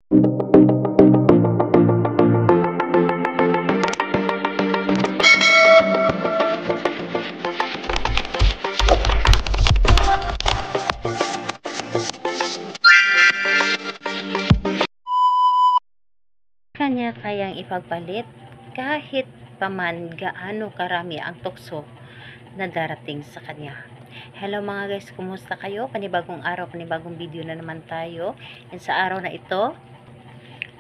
Kanya kayang ipagpalit kahit paman gaano karami ang tukso na darating sa kanya. Hello mga guys, kumusta kayo? Panibagong araw, panibagong video na naman tayo. And sa araw na ito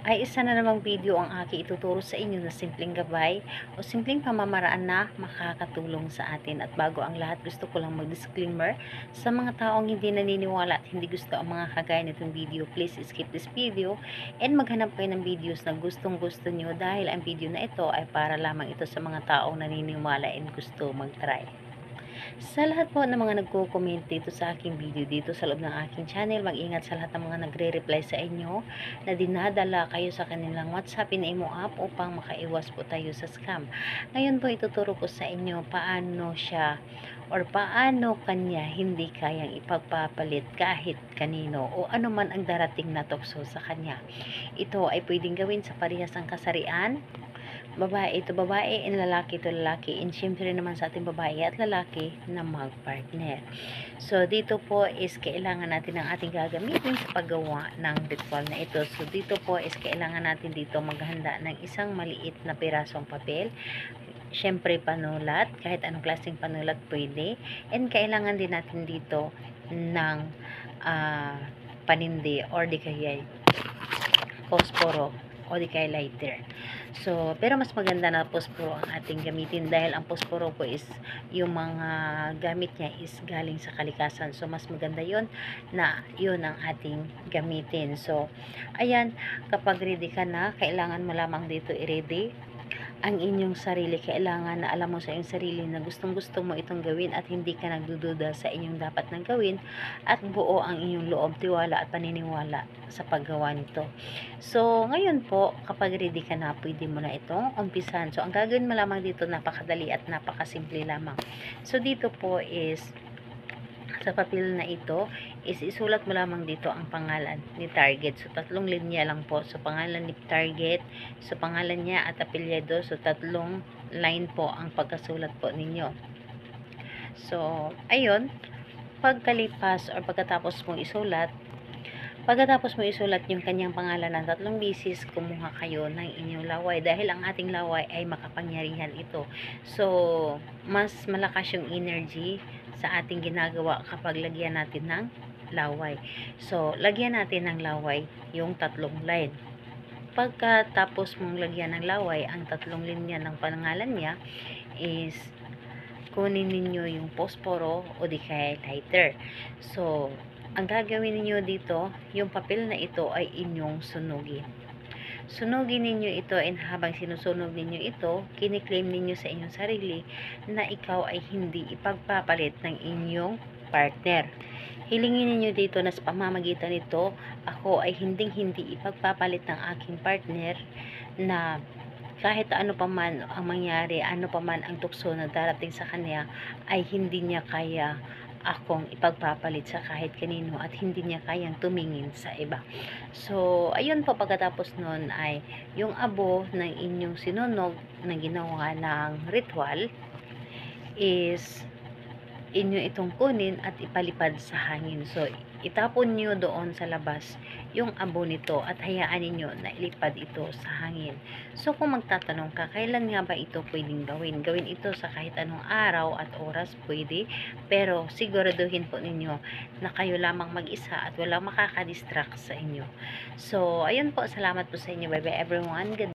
ay isa na namang video ang aking ituturo sa inyo na simpleng gabay o simpleng pamamaraan na makakatulong sa atin. At bago ang lahat, gusto ko lang mag-disclaimer sa mga taong hindi naniniwala at hindi gusto ang mga kagaya nitong video. Please skip this video and maghanap kayo ng videos na gustong gusto nyo, dahil ang video na ito ay para lamang ito sa mga taong naniniwala and gusto mag-try. Sa lahat po ng mga nagko-comment dito sa aking video, dito sa loob ng aking channel, mag-ingat sa lahat ng mga nagre-reply sa inyo na dinadala kayo sa kanilang WhatsApp na Imo app upang makaiwas po tayo sa scam. Ngayon po ituturo ko sa inyo paano siya or paano kanya hindi kayang ipagpapalit kahit kanino o ano man ang darating na tukso sa kanya. Ito ay pwedeng gawin sa parehas ang kasarian, babae ito babae, and lalaki ito lalaki, and syempre naman sa ating babae at lalaki na mag-partner. So dito po is kailangan natin ng ating gagamitin sa paggawa ng ritual na ito. So dito po is kailangan natin dito maghanda ng isang maliit na pirasong papel, syempre panulat, kahit anong klaseng panulat pwede, and kailangan din natin dito ng panindi or di kaya posporo o di kaya lighter. So, pero mas maganda na posporo ang ating gamitin, dahil ang posporo po is yung mga gamit niya is galing sa kalikasan. So, mas maganda yon na yun ang ating gamitin. So, ayan, kapag ready ka na, kailangan mo lamang dito i-ready ang inyong sarili. Kailangan na alam mo sa iyong sarili na gustong gusto mo itong gawin at hindi ka nagdududa sa inyong dapat nang gawin, at buo ang inyong loob, tiwala at paniniwala sa paggawa nito. So ngayon po, kapag ready ka na, pwede mo na itong umpisan. So ang gagawin mo lamang dito, napakadali at napakasimple lamang. So dito po is sa papel na ito is isulat mo lamang dito ang pangalan ni target. So 3 linya lang po. So pangalan ni target, so pangalan niya at apelyido. So 3 line po ang pagkasulat po ninyo. So ayun, pagkalipas or pagkatapos mong isulat, yung kanyang pangalan ng 3 bisis, kumuha kayo ng inyong laway, dahil ang ating laway ay makapangyarihan ito. So, mas malakas yung energy sa ating ginagawa kapag lagyan natin ng laway. So, lagyan natin ng laway yung 3 line. Pagkatapos mong lagyan ng laway ang 3 linya ng pangalan niya, is kunin ninyo yung posporo o di kaya lighter. So, ang gagawin ninyo dito, yung papel na ito ay inyong sunugin. Sunugin ninyo ito, and habang sinusunog ninyo ito, kiniklaim ninyo sa inyong sarili na ikaw ay hindi ipagpapalit ng inyong partner. Hilingin ninyo dito na sa pamamagitan nito, ako ay hindi ipagpapalit ng aking partner, na kahit ano pa man ang mangyari, ano pa man ang tukso na darating sa kanya, ay hindi niya kaya akong ipagpapalit sa kahit kanino, at hindi niya kayang tumingin sa iba. So, ayun po, pagkatapos nun ay yung abo ng inyong sinunog na ginawa ng ritual is inyo itong kunin at ipalipad sa hangin. So, itapon nyo doon sa labas yung abo nito at hayaan ninyo na ilipad ito sa hangin. So, kung magtatanong ka, kailan nga ba ito pwedeng gawin? Gawin ito sa kahit anong araw at oras pwede, pero siguraduhin po ninyo na kayo lamang mag-isa at walang makakadistract sa inyo. So, ayun po, salamat po sa inyo. Bye bye everyone. Good